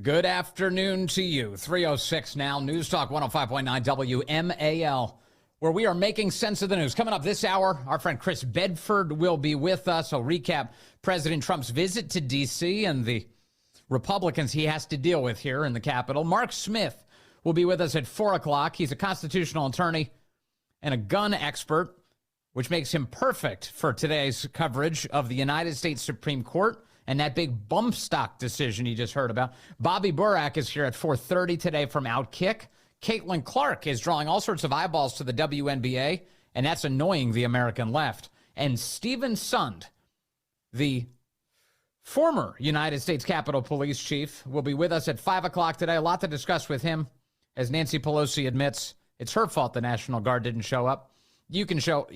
Good afternoon to you. 3:06 now. News Talk 105.9 WMAL, where we are making sense of the news. Coming up this hour, our friend Chris Bedford will be with us. He'll recap President Trump's visit to D.C. and the Republicans he has to deal with here in the Capitol. Mark Smith will be with us at 4 o'clock. He's a constitutional attorney and a gun expert, which makes him perfect for today's coverage of the United States Supreme Court and that big bump stock decision you just heard about. Bobby Burak is here at 4:30 today from Outkick. Caitlin Clark is drawing all sorts of eyeballs to the WNBA, and that's annoying the American left. And Stephen Sund, the former United States Capitol Police Chief, will be with us at 5 o'clock today. A lot to discuss with him. As Nancy Pelosi admits, it's her fault the National Guard didn't show up. You can show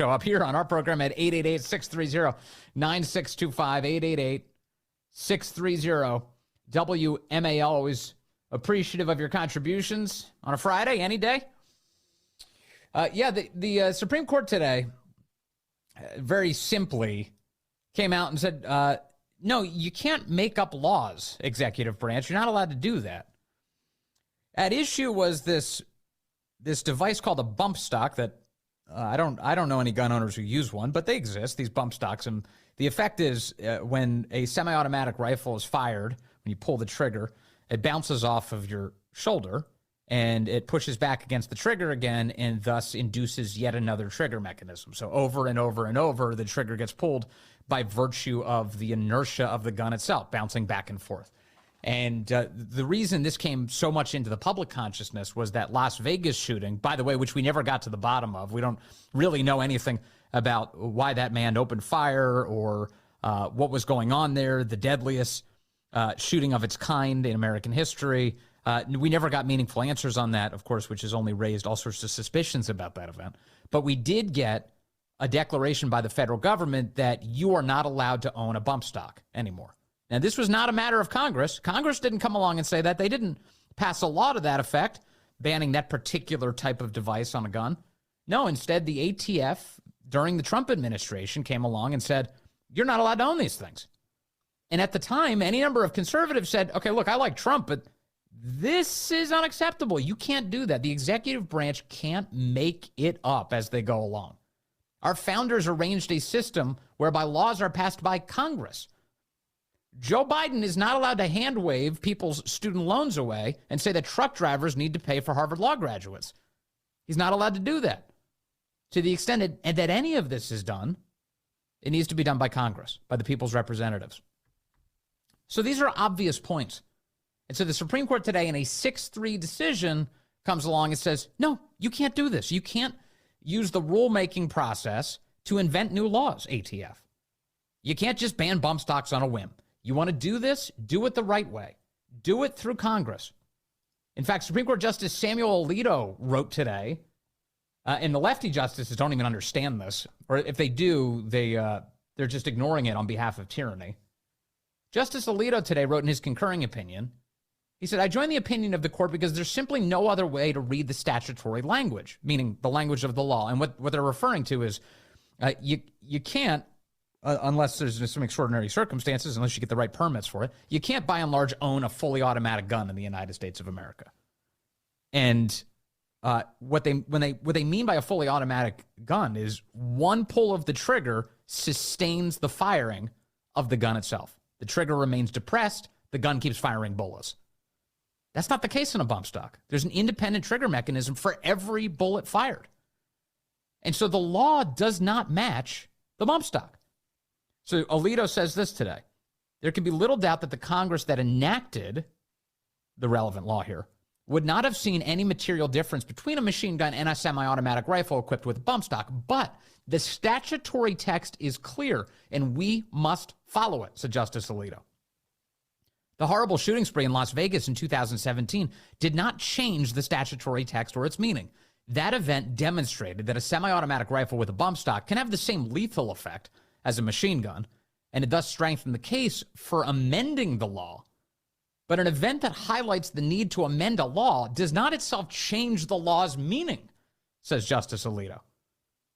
up here on our program at 888-630-9625, 888-630-WMAL. Always appreciative of your contributions on a Friday, any day. The Supreme Court today very simply came out and said, no, you can't make up laws, executive branch. You're not allowed to do that. At issue was this device called a bump stock that I don't know any gun owners who use one, but they exist, these bump stocks. And the effect is when a semi-automatic rifle is fired, when you pull the trigger, it bounces off of your shoulder and it pushes back against the trigger again and thus induces yet another trigger mechanism. So over and over and over, the trigger gets pulled by virtue of the inertia of the gun itself, bouncing back and forth. And the reason this came so much into the public consciousness was that Las Vegas shooting, by the way, which we never got to the bottom of. We don't really know anything about why that man opened fire or what was going on there, the deadliest shooting of its kind in American history. We never got meaningful answers on that, of course, which has only raised all sorts of suspicions about that event. But we did get a declaration by the federal government that you are not allowed to own a bump stock anymore. Now, this was not a matter of Congress. Congress didn't come along and say that. They didn't pass a law to that effect, banning that particular type of device on a gun. No, instead, the ATF, during the Trump administration, came along and said, you're not allowed to own these things. And at the time, any number of conservatives said, okay, look, I like Trump, but this is unacceptable. You can't do that. The executive branch can't make it up as they go along. Our founders arranged a system whereby laws are passed by Congress. Joe Biden is not allowed to hand wave people's student loans away and say that truck drivers need to pay for Harvard Law graduates. He's not allowed to do that. To the extent that any of this is done, it needs to be done by Congress, by the people's representatives. So these are obvious points. And so the Supreme Court today in a 6-3 decision comes along and says, no, you can't do this. You can't use the rulemaking process to invent new laws, ATF. You can't just ban bump stocks on a whim. You want to do this? Do it the right way. Do it through Congress. In fact, Supreme Court Justice Samuel Alito wrote today, and the lefty justices don't even understand this, or if they do, they're just ignoring it on behalf of tyranny. Justice Alito today wrote in his concurring opinion, he said, I join the opinion of the court because there's simply no other way to read the statutory language, meaning the language of the law. And what they're referring to is you can't, unless there's some extraordinary circumstances, unless you get the right permits for it, you can't by and large own a fully automatic gun in the United States of America. And what they mean by a fully automatic gun is one pull of the trigger sustains the firing of the gun itself. The trigger remains depressed, the gun keeps firing bullets. That's not the case in a bump stock. There's an independent trigger mechanism for every bullet fired. And so the law does not match the bump stock. So Alito says this today. There can be little doubt that the Congress that enacted the relevant law here would not have seen any material difference between a machine gun and a semi-automatic rifle equipped with a bump stock. But the statutory text is clear, and we must follow it, said Justice Alito. The horrible shooting spree in Las Vegas in 2017 did not change the statutory text or its meaning. That event demonstrated that a semi-automatic rifle with a bump stock can have the same lethal effect as a machine gun, and it thus strengthened the case for amending the law. But an event that highlights the need to amend a law does not itself change the law's meaning, says Justice Alito.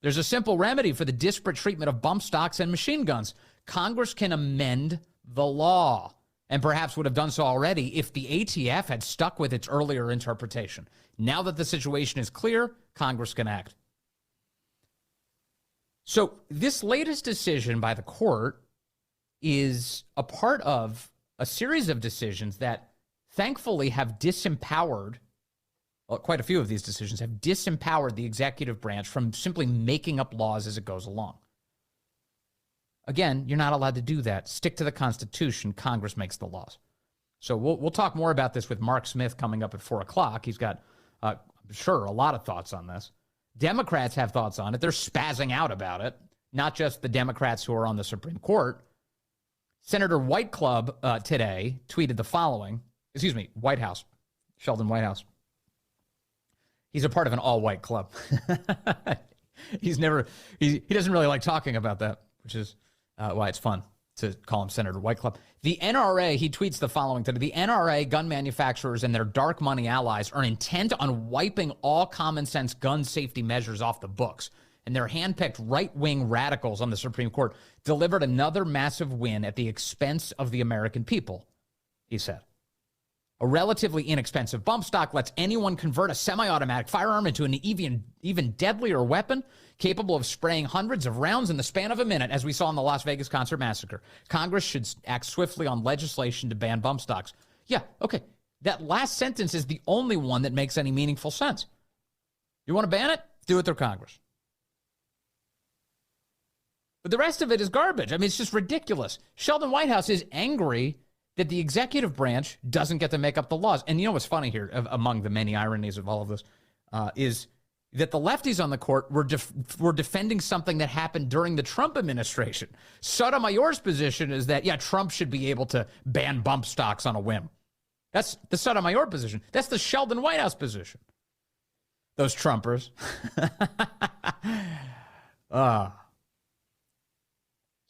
There's a simple remedy for the disparate treatment of bump stocks and machine guns. Congress can amend the law. and perhaps would have done so already if the ATF had stuck with its earlier interpretation. Now that the situation is clear, Congress can act. So this latest decision by the court is a part of a series of decisions that thankfully have disempowered, well, quite a few of these decisions have disempowered the executive branch from simply making up laws as it goes along. Again, you're not allowed to do that. Stick to the Constitution. Congress makes the laws. So we'll talk more about this with Mark Smith coming up at 4 o'clock. He's got, I'm sure, a lot of thoughts on this. Democrats have thoughts on it. They're spazzing out about it, not just the Democrats who are on the Supreme Court. Senator Whitehouse today tweeted the following. Whitehouse. Sheldon Whitehouse. He's a part of an all-white club. He doesn't really like talking about that, which is why it's fun to call him Senator White Club. The NRA, he tweets the following today. The NRA, gun manufacturers, and their dark money allies are intent on wiping all common sense gun safety measures off the books. And their handpicked right-wing radicals on the Supreme Court delivered another massive win at the expense of the American people, he said. A relatively inexpensive bump stock lets anyone convert a semi-automatic firearm into an even deadlier weapon capable of spraying hundreds of rounds in the span of a minute, as we saw in the Las Vegas concert massacre. Congress should act swiftly on legislation to ban bump stocks. Yeah, okay. That last sentence is the only one that makes any meaningful sense. You want to ban it? Do it through Congress. But the rest of it is garbage. I mean, it's just ridiculous. Sheldon Whitehouse is angry that the executive branch doesn't get to make up the laws. And you know what's funny here, among the many ironies of all of this, is that the lefties on the court were defending something that happened during the Trump administration. Sotomayor's position is that, yeah, Trump should be able to ban bump stocks on a whim. That's the Sotomayor position. That's the Sheldon Whitehouse position. Those Trumpers.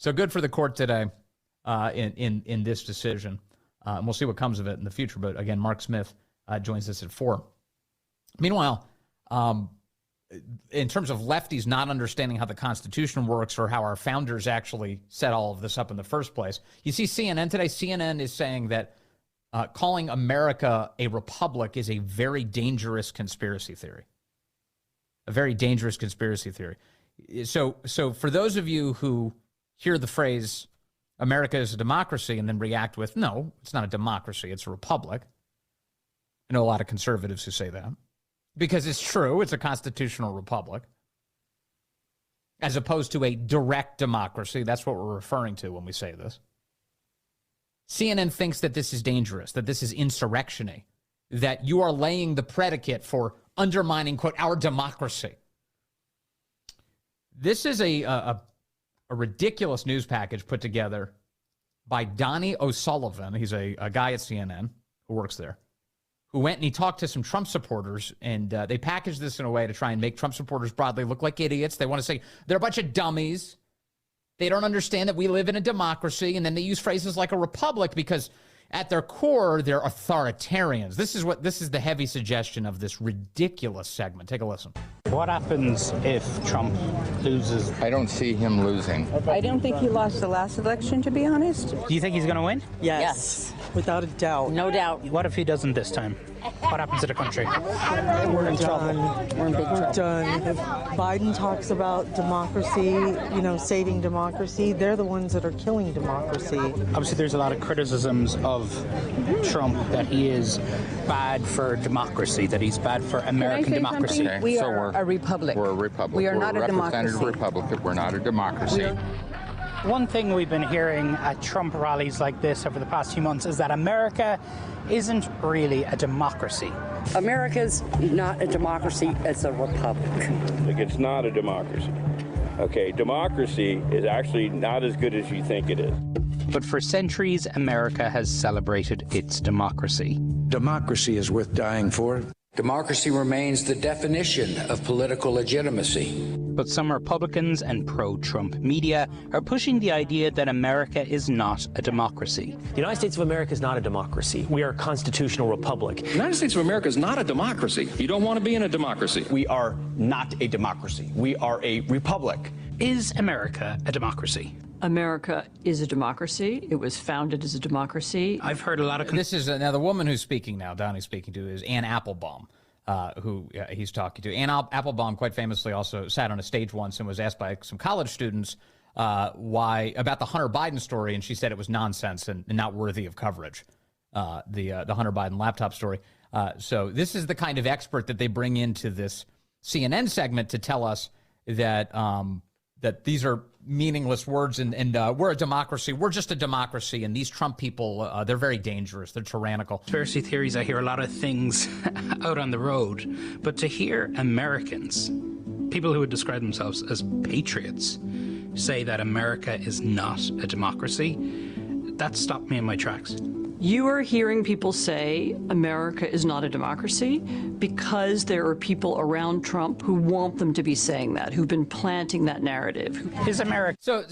So good for the court today. In this decision. And we'll see what comes of it in the future. But again, Mark Smith joins us at 4. Meanwhile, in terms of lefties not understanding how the Constitution works or how our founders actually set all of this up in the first place, you see CNN today. CNN is saying that calling America a republic is a very dangerous conspiracy theory. A very dangerous conspiracy theory. So for those of you who hear the phrase America is a democracy and then react with, no, it's not a democracy, it's a republic. I know a lot of conservatives who say that. Because it's true, it's a constitutional republic. As opposed to a direct democracy. That's what we're referring to when we say this. CNN thinks that this is dangerous, that this is insurrectiony, that you are laying the predicate for undermining, quote, our democracy. This is a ridiculous news package put together by Donnie O'Sullivan. He's a guy at CNN who works there, who went and he talked to some Trump supporters, and they packaged this in a way to try and make Trump supporters broadly look like idiots. They want to say they're a bunch of dummies. They don't understand that we live in a democracy, and then they use phrases like a republic because at their core, they're authoritarians. This is the heavy suggestion of this ridiculous segment. Take a listen. What happens if Trump loses? I don't see him losing. I don't think he lost the last election, to be honest. Do you think he's going to win? Yes. Without a doubt. No doubt. What if he doesn't this time? What happens to the country? We're in trouble. We're in big trouble. We're done. If Biden talks about democracy, saving democracy, they're the ones that are killing democracy. Obviously, there's a lot of criticisms of Trump that he is bad for democracy, that he's bad for American democracy. Okay, We so are a republic. We're a republic. We are we're not a democracy. Representative republic. We're not a democracy. One thing we've been hearing at Trump rallies like this over the past few months is that America isn't really a democracy. America's not a democracy, it's a republic. Like, it's not a democracy. Okay, democracy is actually not as good as you think it is. But for centuries, America has celebrated its democracy. Democracy is worth dying for. Democracy remains the definition of political legitimacy. But some Republicans and pro-Trump media are pushing the idea that America is not a democracy. The United States of America is not a democracy. We are a constitutional republic. The United States of America is not a democracy. You don't want to be in a democracy. We are not a democracy. We are a republic. Is America a democracy? America is a democracy. It was founded as a democracy. I've heard a lot of... This is now the woman who's speaking now, Donnie's speaking to, is Ann Applebaum, who he's talking to. Ann Applebaum, quite famously, also sat on a stage once and was asked by some college students why about the Hunter Biden story, and she said it was nonsense and not worthy of coverage, the Hunter Biden laptop story. So this is the kind of expert that they bring into this CNN segment to tell us that that these are meaningless words and we're a democracy. We're just a democracy. And these Trump people, they're very dangerous. They're tyrannical. Conspiracy theories, I hear a lot of things out on the road. But to hear Americans, people who would describe themselves as patriots, say that America is not a democracy, that stopped me in my tracks. You are hearing people say America is not a democracy because there are people around Trump who want them to be saying that, who've been planting that narrative. Is America... So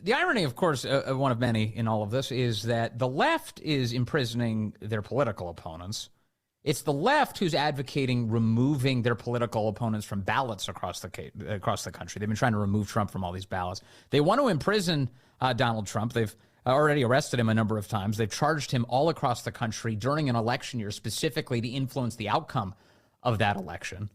the irony, of course, one of many in all of this, is that the left is imprisoning their political opponents. It's the left who's advocating removing their political opponents from ballots across the country. They've been trying to remove Trump from all these ballots. They want to imprison Donald Trump. They've already arrested him a number of times. They've charged him all across the country during an election year specifically to influence the outcome of that election.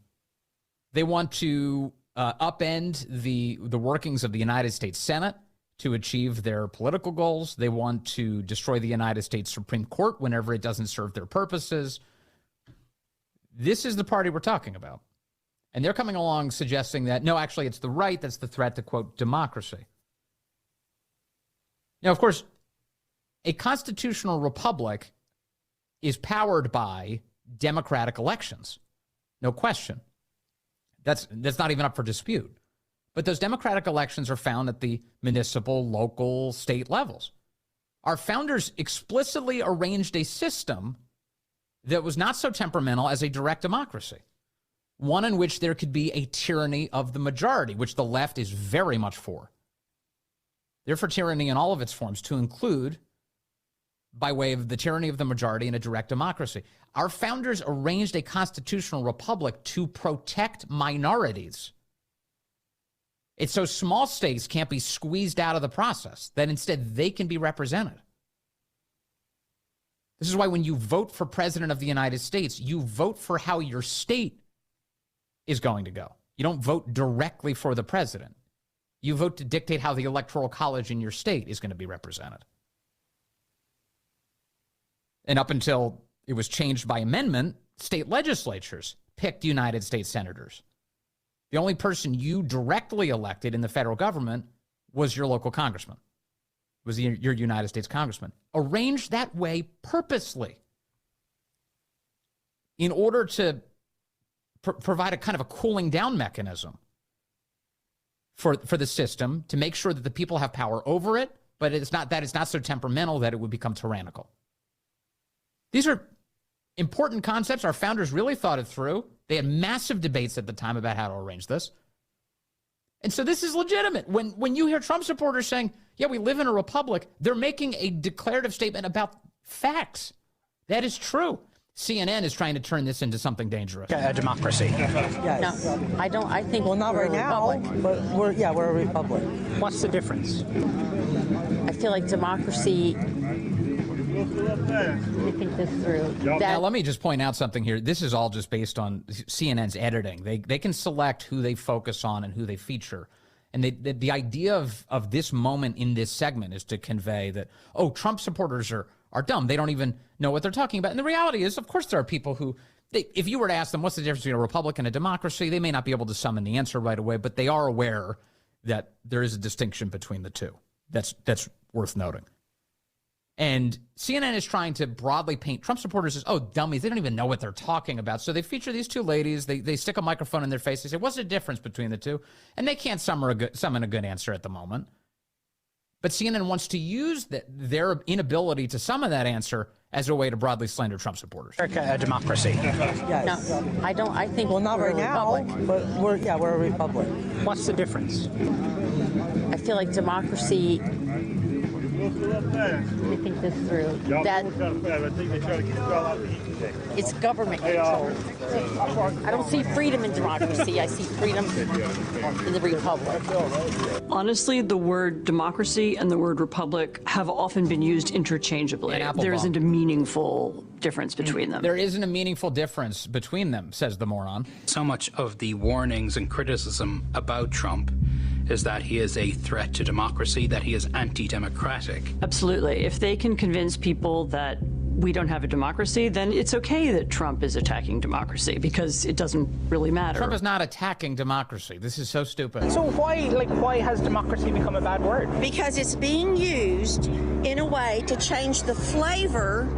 They want to upend the workings of the United States Senate to achieve their political goals. They want to destroy the United States Supreme Court whenever it doesn't serve their purposes. This is the party we're talking about. And they're coming along suggesting that, no, actually, it's the right that's the threat to, quote, democracy. Now, of course, a constitutional republic is powered by democratic elections. No question. That's not even up for dispute. But those democratic elections are found at the municipal, local, state levels. Our founders explicitly arranged a system that was not so temperamental as a direct democracy, one in which there could be a tyranny of the majority, which the left is very much for. They're for tyranny in all of its forms, to include by way of the tyranny of the majority in a direct democracy. Our founders arranged a constitutional republic to protect minorities. It's so small states can't be squeezed out of the process, that instead they can be represented. This is why when you vote for president of the United States, you vote for how your state is going to go. You don't vote directly for the president. You vote to dictate how the electoral college in your state is going to be represented. And up until it was changed by amendment, state legislatures picked United States senators. The only person you directly elected in the federal government was your local congressman, was your United States congressman. Arranged that way purposely in order to provide a kind of a cooling down mechanism for the system, to make sure that the people have power over it, but it's not so temperamental that it would become tyrannical. These are important concepts. Our founders really thought it through. They had massive debates at the time about how to arrange this. And so this is legitimate. When you hear Trump supporters saying, yeah, we live in a republic, they're making a declarative statement about facts. That is true. CNN is trying to turn this into something dangerous. A democracy. Yes. No, I don't. I think Well, not right now, but we're a republic. What's the difference? I feel like democracy. Let me think this through. Now, let me just point out something here. This is all just based on CNN's editing. They can select who they focus on and who they feature. And the idea of this moment in this segment is to convey that, oh, Trump supporters are dumb. They don't even know what they're talking about. And the reality is, of course, there are people who, if you were to ask them what's the difference between a republic and a democracy, they may not be able to summon the answer right away, but they are aware that there is a distinction between the two. That's worth noting. And CNN is trying to broadly paint Trump supporters as, oh, dummies. They don't even know what they're talking about. So they feature these two ladies. They stick a microphone in their face. They say, what's the difference between the two? And they can't summon a good answer at the moment. But CNN wants to use their inability to summon that answer as a way to broadly slander Trump supporters. America, a democracy. Yes. No, I don't. I think. Well, not right now, but we're a republic. What's the difference? I feel like democracy. me think this through. That it's government control. I don't see freedom in democracy. I see freedom in the republic. Honestly, the word democracy and the word republic have often been used interchangeably. There isn't a meaningful difference between them. There isn't a meaningful difference between them, says the moron. So much of the warnings and criticism about Trump is that he is a threat to democracy, that he is anti-democratic. Absolutely. If they can convince people that we don't have a democracy, then it's okay that Trump is attacking democracy because it doesn't really matter. Trump is not attacking democracy. This is so stupid. So why has democracy become a bad word? Because it's being used in a way to change the flavor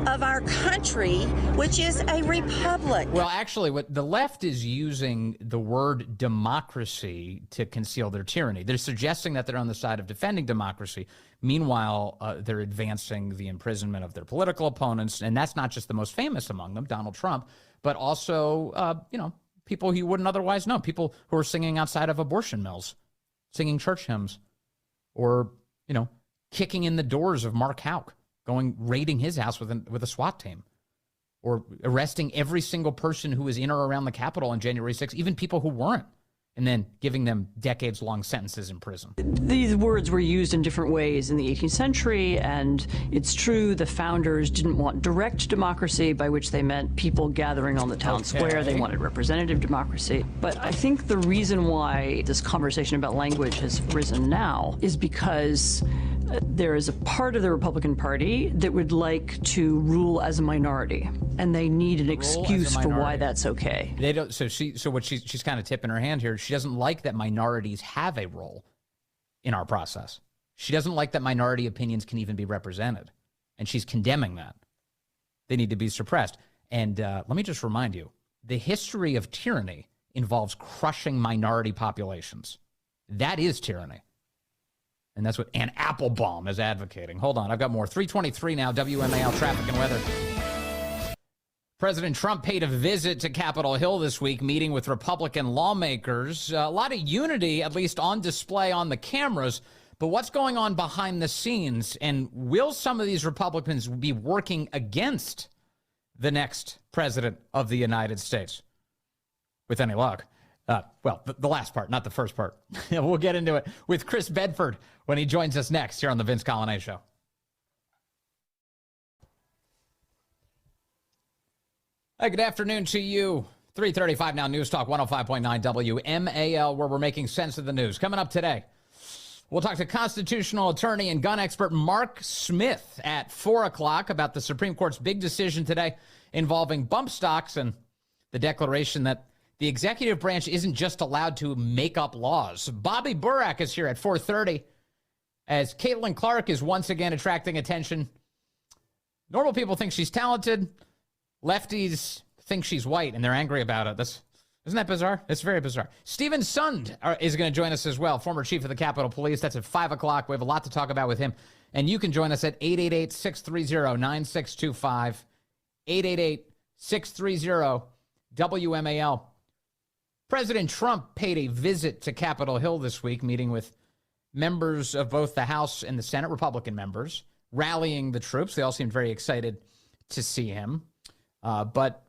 of our country, which is a republic. Well, actually, what the left is using the word democracy to conceal their tyranny. They're suggesting that they're on the side of defending democracy. Meanwhile, they're advancing the imprisonment of their political opponents. And that's not just the most famous among them, Donald Trump, but also, people you wouldn't otherwise know, people who are singing outside of abortion mills, singing church hymns, or, kicking in the doors of Mark Houck, raiding his house with a SWAT team, or arresting every single person who was in or around the Capitol on January 6th, even people who weren't, and then giving them decades-long sentences in prison. These words were used in different ways in the 18th century, and it's true the founders didn't want direct democracy, by which they meant people gathering on the town square. They wanted representative democracy. But I think the reason why this conversation about language has risen now is because there is a part of the Republican Party that would like to rule as a minority, and they need an excuse for why that's okay. They don't. So what she's kind of tipping her hand here. She doesn't like that minorities have a role in our process. She doesn't like that minority opinions can even be represented, and she's condemning that. They need to be suppressed. And let me just remind you, the history of tyranny involves crushing minority populations. That is tyranny. And that's what Ann Applebaum is advocating. Hold on, I've got more. 3:23 now, WMAL traffic and weather. President Trump paid a visit to Capitol Hill this week, meeting with Republican lawmakers. A lot of unity, at least on display on the cameras. But what's going on behind the scenes? And will some of these Republicans be working against the next president of the United States? With any luck. The last part, not the first part. We'll get into it with Chris Bedford when he joins us next here on the Vince Coglianese Show. Hey, good afternoon to you. 3:35 now, News Talk 105.9 WMAL, where we're making sense of the news. Coming up today, we'll talk to constitutional attorney and gun expert Mark Smith at 4 o'clock about the Supreme Court's big decision today involving bump stocks and the declaration that the executive branch isn't just allowed to make up laws. Bobby Burak is here at 4:30 as Caitlin Clark is once again attracting attention. Normal people think she's talented. Lefties think she's white, and they're angry about it. Isn't that bizarre? It's very bizarre. Stephen Sund is going to join us as well, former chief of the Capitol Police. That's at 5 o'clock. We have a lot to talk about with him. And you can join us at 888-630-9625, 888-630-WMAL. President Trump paid a visit to Capitol Hill this week, meeting with members of both the House and the Senate, Republican members, rallying the troops. They all seemed very excited to see him. But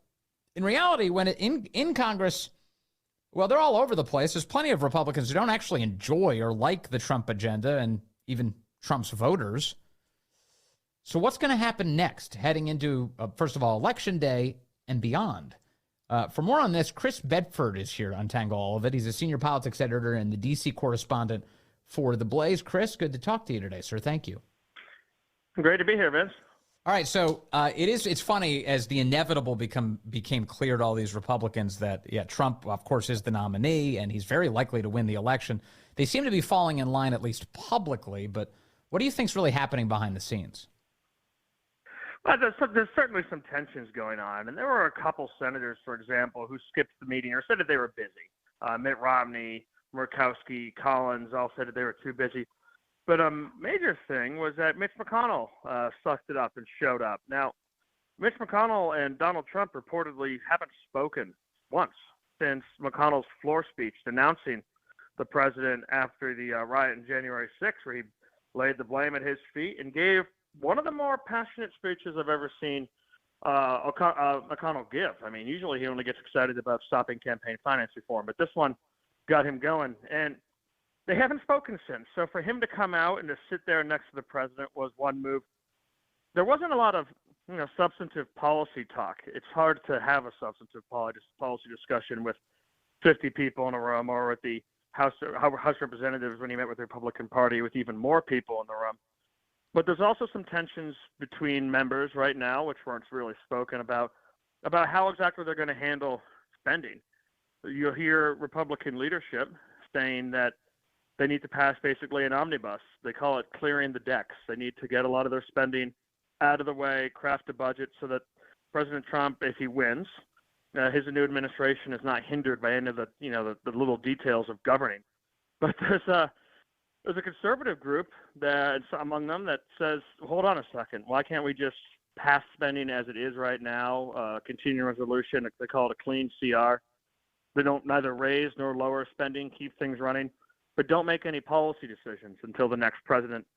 in reality, when in Congress, well, they're all over the place. There's plenty of Republicans who don't actually enjoy or like the Trump agenda and even Trump's voters. So what's going to happen next, heading into, first of all, Election Day and beyond? For more on this, Chris Bedford is here to untangle all of it. He's a senior politics editor and the D.C. correspondent for TheBlaze. Chris, good to talk to you today, sir. Thank you. Great to be here, Vince. All right, so it's funny as the inevitable became clear to all these Republicans that, Trump, of course, is the nominee, and he's very likely to win the election. They seem to be falling in line, at least publicly, but what do you think is really happening behind the scenes? Well, there's certainly some tensions going on, and there were a couple senators, for example, who skipped the meeting or said that they were busy. Mitt Romney, Murkowski, Collins all said that they were too busy. But a major thing was that Mitch McConnell sucked it up and showed up. Now, Mitch McConnell and Donald Trump reportedly haven't spoken once since McConnell's floor speech denouncing the president after the riot on January 6th, where he laid the blame at his feet, and gave one of the more passionate speeches I've ever seen McConnell give. I mean, usually he only gets excited about stopping campaign finance reform, but this one got him going. And they haven't spoken since. So for him to come out and to sit there next to the president was one move. There wasn't a lot of substantive policy talk. It's hard to have a substantive policy discussion with 50 people in a room, or with the House Representatives when he met with the Republican Party with even more people in the room. But there's also some tensions between members right now, which weren't really spoken about how exactly they're going to handle spending. You'll hear Republican leadership saying that they need to pass basically an omnibus. They call it clearing the decks. They need to get a lot of their spending out of the way, craft a budget so that President Trump, if he wins, his new administration is not hindered by any of the little details of governing. But there's a conservative group that among them that says, hold on a second, why can't we just pass spending as it is right now, continuing resolution, they call it a clean CR. They don't neither raise nor lower spending, keep things running, but don't make any policy decisions until the next president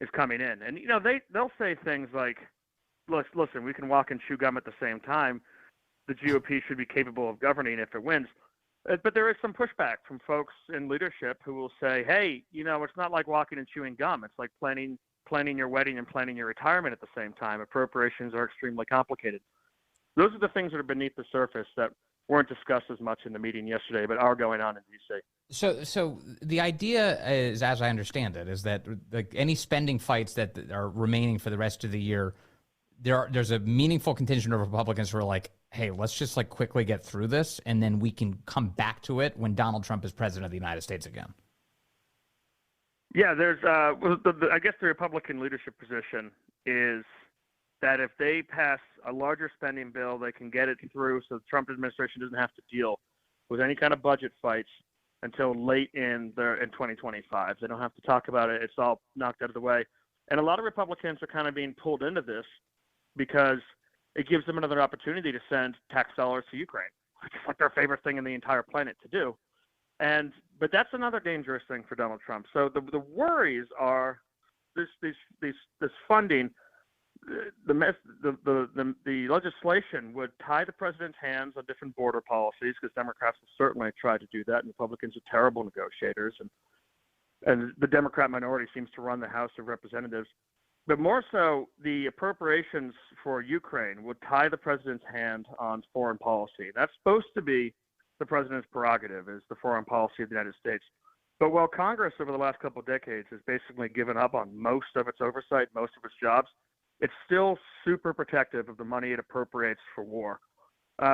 is coming in. And, they'll say things like, listen, we can walk and chew gum at the same time. The GOP should be capable of governing if it wins. But there is some pushback from folks in leadership who will say, hey, it's not like walking and chewing gum. It's like planning your wedding and planning your retirement at the same time. Appropriations are extremely complicated. Those are the things that are beneath the surface that weren't discussed as much in the meeting yesterday, but are going on in D.C. So the idea is, as I understand it, is that any spending fights that are remaining for the rest of the year, there's a meaningful contingent of Republicans who are like, hey, let's just quickly get through this, and then we can come back to it when Donald Trump is president of the United States again. Yeah, there's I guess the Republican leadership position is that if they pass a larger spending bill, they can get it through so the Trump administration doesn't have to deal with any kind of budget fights until late in 2025. They don't have to talk about it. It's all knocked out of the way. And a lot of Republicans are kind of being pulled into this because it gives them another opportunity to send tax dollars to Ukraine. It's like their favorite thing in the entire planet to do. But that's another dangerous thing for Donald Trump. So the worries are this funding. The legislation would tie the president's hands on different border policies, because Democrats have certainly tried to do that, and Republicans are terrible negotiators, and the Democrat minority seems to run the House of Representatives. But more so, the appropriations for Ukraine would tie the president's hand on foreign policy. That's supposed to be the president's prerogative, is the foreign policy of the United States. But while Congress over the last couple of decades has basically given up on most of its oversight, most of its jobs, it's still super protective of the money it appropriates for war.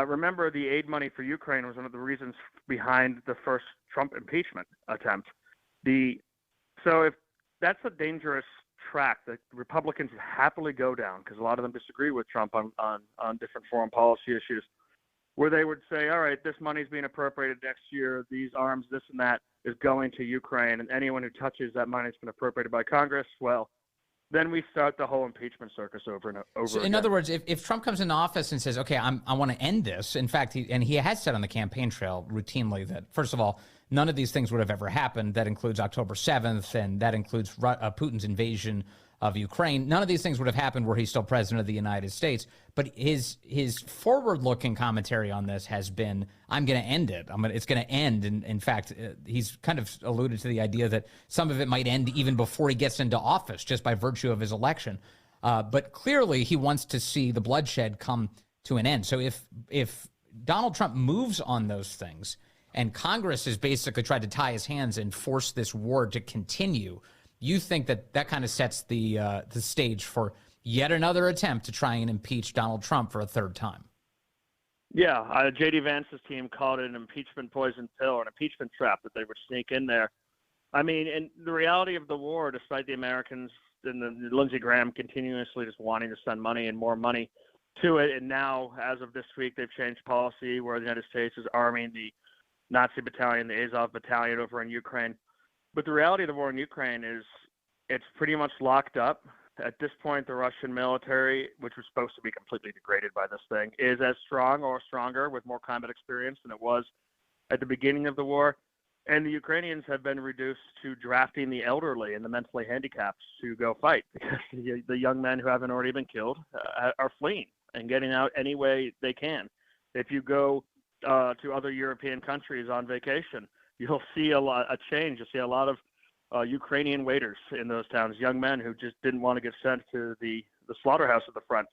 Remember, the aid money for Ukraine was one of the reasons behind the first Trump impeachment attempt. So if that's a dangerous track that Republicans would happily go down, because a lot of them disagree with Trump on different foreign policy issues, where they would say, all right, this money is being appropriated next year, these arms, this and that is going to Ukraine, and anyone who touches that money has been appropriated by Congress, well, then we start the whole impeachment circus over and over so again. In other words, if Trump comes into office and says, okay, I want to end this, in fact, he has said on the campaign trail routinely that, first of all, none of these things would have ever happened. That includes October 7th, and that includes Putin's invasion of Ukraine. None of these things would have happened were he still president of the United States. But his forward-looking commentary on this has been, I'm going to end it. It's going to end. And in fact, he's kind of alluded to the idea that some of it might end even before he gets into office, just by virtue of his election. But clearly, he wants to see the bloodshed come to an end. So if Donald Trump moves on those things, and Congress has basically tried to tie his hands and force this war to continue, you think that kind of sets the stage for yet another attempt to try and impeach Donald Trump for a third time? Yeah, J.D. Vance's team called it an impeachment poison pill, or an impeachment trap that they would sneak in there. I mean, and the reality of the war, despite the Americans and Lindsey Graham continuously just wanting to send money and more money to it, and now, as of this week, they've changed policy where the United States is arming the Nazi battalion, the Azov battalion over in Ukraine. But the reality of the war in Ukraine is it's pretty much locked up. At this point, the Russian military, which was supposed to be completely degraded by this thing, is as strong or stronger with more combat experience than it was at the beginning of the war. And the Ukrainians have been reduced to drafting the elderly and the mentally handicapped to go fight because the young men who haven't already been killed are fleeing and getting out any way they can. If you go to other European countries on vacation, you'll see a change. You'll see a lot of Ukrainian waiters in those towns, young men who just didn't want to get sent to the slaughterhouse at the front.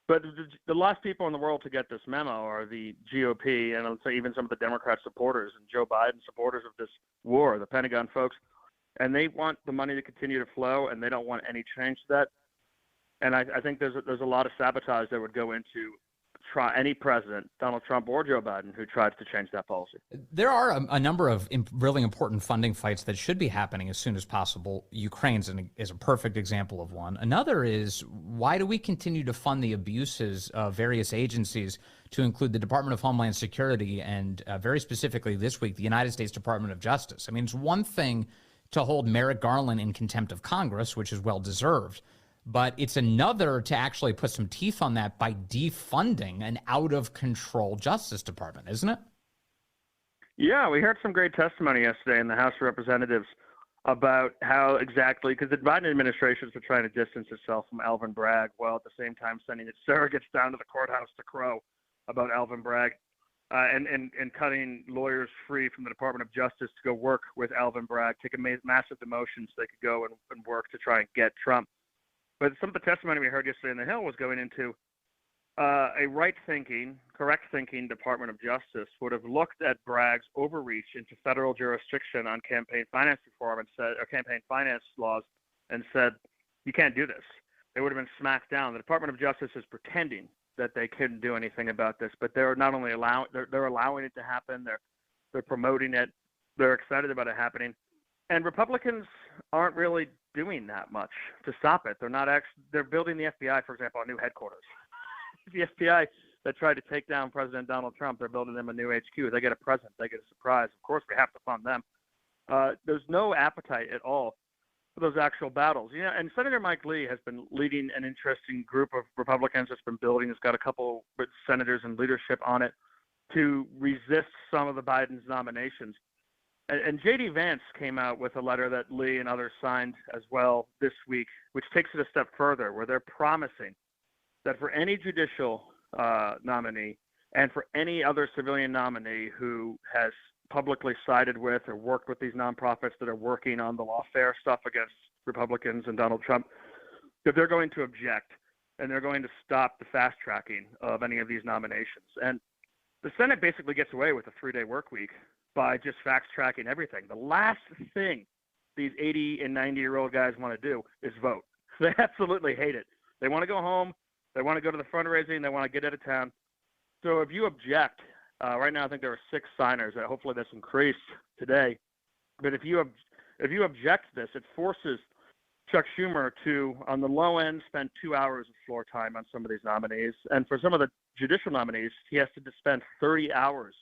But the last people in the world to get this memo are the GOP and I'll say even some of the Democrat supporters and Joe Biden supporters of this war, the Pentagon folks. And they want the money to continue to flow, and they don't want any change to that. And I think there's a lot of sabotage that would go into any president, Donald Trump or Joe Biden, who tries to change that policy. There are a number of really important funding fights that should be happening as soon as possible. Ukraine's is a perfect example of one. Another is, why do we continue to fund the abuses of various agencies, to include the Department of Homeland Security and very specifically this week, the United States Department of Justice? I mean, it's one thing to hold Merrick Garland in contempt of Congress, which is well-deserved, but it's another to actually put some teeth on that by defunding an out-of-control Justice Department, isn't it? Yeah, we heard some great testimony yesterday in the House of Representatives about how exactly, because the Biden administration is trying to distance itself from Alvin Bragg, while at the same time sending its surrogates down to the courthouse to crow about Alvin Bragg, and cutting lawyers free from the Department of Justice to go work with Alvin Bragg, take a massive demotion so they could go and work to try and get Trump. But some of the testimony we heard yesterday in the Hill was going into a right-thinking, correct-thinking Department of Justice would have looked at Bragg's overreach into federal jurisdiction on campaign finance reform and said, or campaign finance laws, and said, you can't do this. They would have been smacked down. The Department of Justice is pretending that they couldn't do anything about this, but they're not only they're allowing it to happen. They're promoting it. They're excited about it happening, and Republicans aren't really doing that much to stop it. They're building the FBI, for example, a new headquarters. The FBI that tried to take down President Donald Trump, they're building them a new HQ. They get a present. They get a surprise. Of course, we have to fund them. There's no appetite at all for those actual battles. And Senator Mike Lee has been leading an interesting group of Republicans that's been building. It's got a couple of senators and leadership on it to resist some of the Biden's nominations. And J.D. Vance came out with a letter that Lee and others signed as well this week, which takes it a step further, where they're promising that for any judicial nominee and for any other civilian nominee who has publicly sided with or worked with these nonprofits that are working on the lawfare stuff against Republicans and Donald Trump, that they're going to object and they're going to stop the fast tracking of any of these nominations. And the Senate basically gets away with a 3-day work week by just fast-tracking everything. The last thing these 80 and 90-year-old guys want to do is vote. They absolutely hate it. They want to go home. They want to go to the fundraising. They want to get out of town. So if you object, right now I think there are 6 signers. Hopefully that's increased today. But if you object to this, it forces Chuck Schumer to, on the low end, spend 2 hours of floor time on some of these nominees. And for some of the judicial nominees, he has to spend 30 hours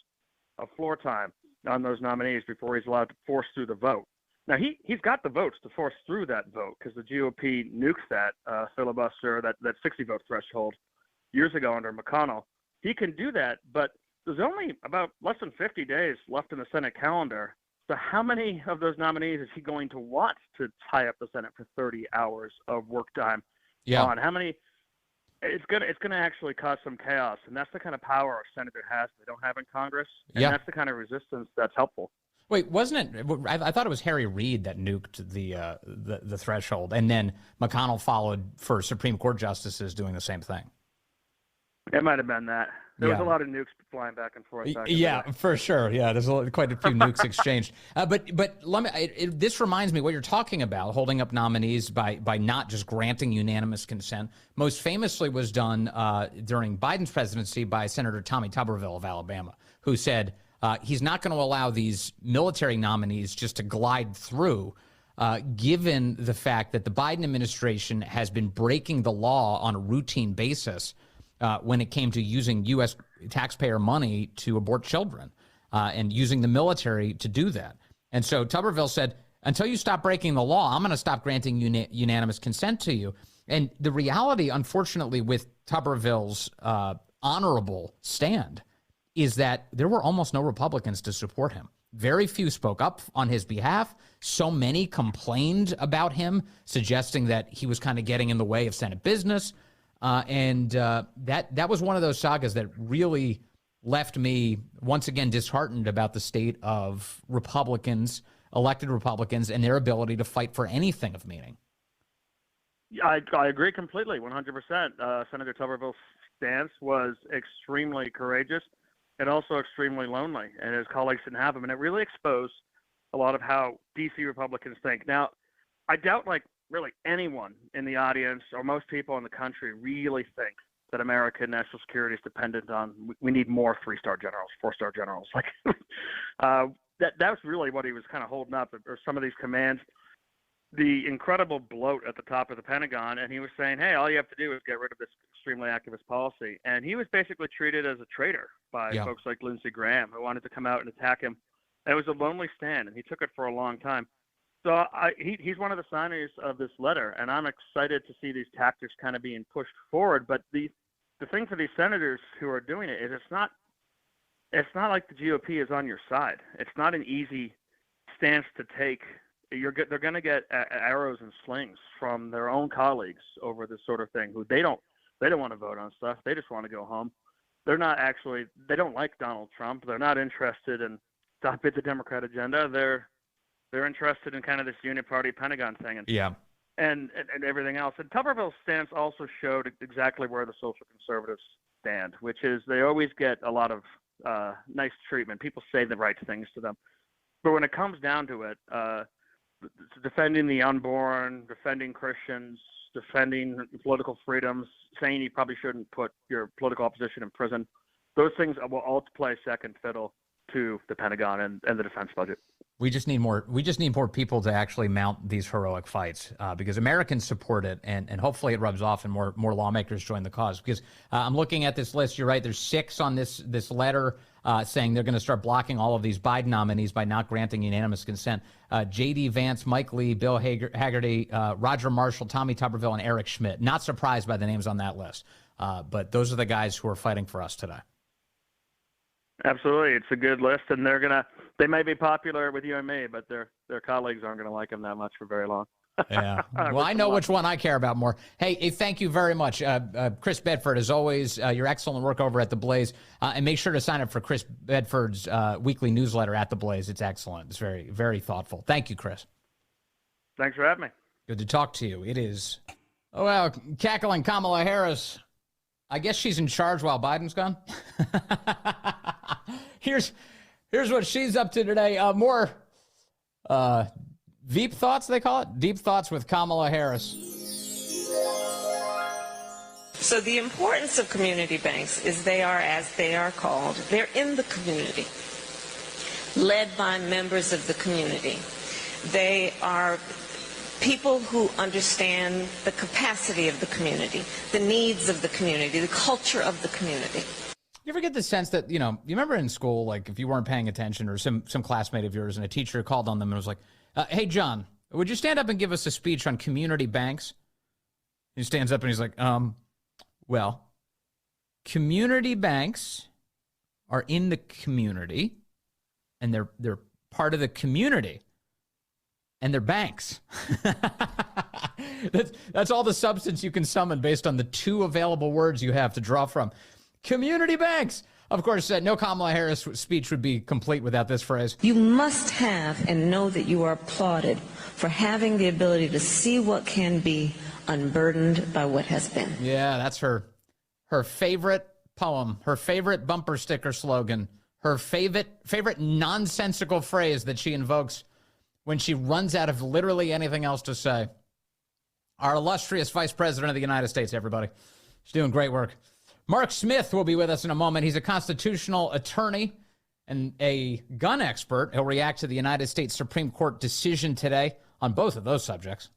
of floor time on those nominees before he's allowed to force through the vote. Now, he's got the votes to force through that vote because the GOP nuked that filibuster, that 60-vote threshold years ago under McConnell. He can do that, but there's only about less than 50 days left in the Senate calendar. So how many of those nominees is he going to want to tie up the Senate for 30 hours of work time on? How many? It's gonna actually cause some chaos, and that's the kind of power a senator has they don't have in Congress, and that's the kind of resistance that's helpful. Wait, wasn't it? I thought it was Harry Reid that nuked the threshold, and then McConnell followed for Supreme Court justices doing the same thing. It might have been that. There was a lot of nukes flying back and forth. For sure. Yeah, there's quite a few nukes exchanged. But let me. This reminds me what you're talking about, holding up nominees by not just granting unanimous consent. Most famously was done during Biden's presidency by Senator Tommy Tuberville of Alabama, who said he's not going to allow these military nominees just to glide through, given the fact that the Biden administration has been breaking the law on a routine basis when it came to using U.S. taxpayer money to abort children and using the military to do that. And so Tuberville said, until you stop breaking the law, I'm going to stop granting unanimous consent to you. And the reality, unfortunately, with Tuberville's honorable stand is that there were almost no Republicans to support him. Very few spoke up on his behalf. So many complained about him, suggesting that he was kind of getting in the way of Senate business. That was one of those sagas that really left me once again disheartened about the state of Republicans, elected Republicans, and their ability to fight for anything of meaning. Yeah, I agree completely, 100%. Senator Tuberville's stance was extremely courageous and also extremely lonely, and his colleagues didn't have him. And it really exposed a lot of how D.C. Republicans think. Now, I doubt, like, really anyone in the audience or most people in the country really think that American national security is dependent on, we need more 3-star generals, 4-star generals. Like, that was really what he was kind of holding up, or some of these commands. The incredible bloat at the top of the Pentagon, and he was saying, hey, all you have to do is get rid of this extremely activist policy. And he was basically treated as a traitor by folks like Lindsey Graham, who wanted to come out and attack him. And it was a lonely stand, and he took it for a long time. So he's one of the signers of this letter, and I'm excited to see these tactics kind of being pushed forward. But the thing for these senators who are doing it is it's not like the GOP is on your side. It's not an easy stance to take. They're going to get arrows and slings from their own colleagues over this sort of thing. Who they don't want to vote on stuff. They just want to go home. They don't like Donald Trump. They're not interested in stopping the Democrat agenda. They're interested in kind of this uniparty Pentagon thing and everything else. And Tuberville's stance also showed exactly where the social conservatives stand, which is they always get a lot of nice treatment. People say the right things to them. But when it comes down to it, defending the unborn, defending Christians, defending political freedoms, saying you probably shouldn't put your political opposition in prison, those things will all play second fiddle to the Pentagon and the defense budget. We just need more people to actually mount these heroic fights because Americans support it, and hopefully it rubs off and more lawmakers join the cause. Because I'm looking at this list. You're right. There's 6 on this letter saying they're going to start blocking all of these Biden nominees by not granting unanimous consent. J.D. Vance, Mike Lee, Bill Hagerty, Roger Marshall, Tommy Tuberville, and Eric Schmidt. Not surprised by the names on that list. But those are the guys who are fighting for us today. Absolutely. It's a good list, and they may be popular with you and me, but their colleagues aren't going to like them that much for very long. Yeah. Well, I know which one I care about more. Hey, thank you very much. Chris Bedford, as always, your excellent work over at TheBlaze. And make sure to sign up for Chris Bedford's weekly newsletter at TheBlaze. It's excellent. It's very, very thoughtful. Thank you, Chris. Thanks for having me. Good to talk to you. It is. Oh, well, Cackling Kamala Harris. I guess she's in charge while Biden's gone. Here's what she's up to today. More Veep thoughts, they call it? Deep thoughts with Kamala Harris. So the importance of community banks is they are, as they are called, they're in the community, led by members of the community. They are people who understand the capacity of the community, the needs of the community, the culture of the community. You ever get the sense that, you remember in school, like if you weren't paying attention or some classmate of yours and a teacher called on them and was like, hey, John, would you stand up and give us a speech on community banks? He stands up and he's like, well, community banks are in the community and they're part of the community. And they're banks. That's all the substance you can summon based on the 2 available words you have to draw from. Community banks. Of course, no Kamala Harris speech would be complete without this phrase. You must have and know that you are applauded for having the ability to see what can be unburdened by what has been. Yeah, that's her favorite poem, her favorite bumper sticker slogan, her favorite nonsensical phrase that she invokes when she runs out of literally anything else to say. Our illustrious Vice President of the United States, everybody. She's doing great work. Mark Smith will be with us in a moment. He's a constitutional attorney and a gun expert. He'll react to the United States Supreme Court decision today on both of those subjects.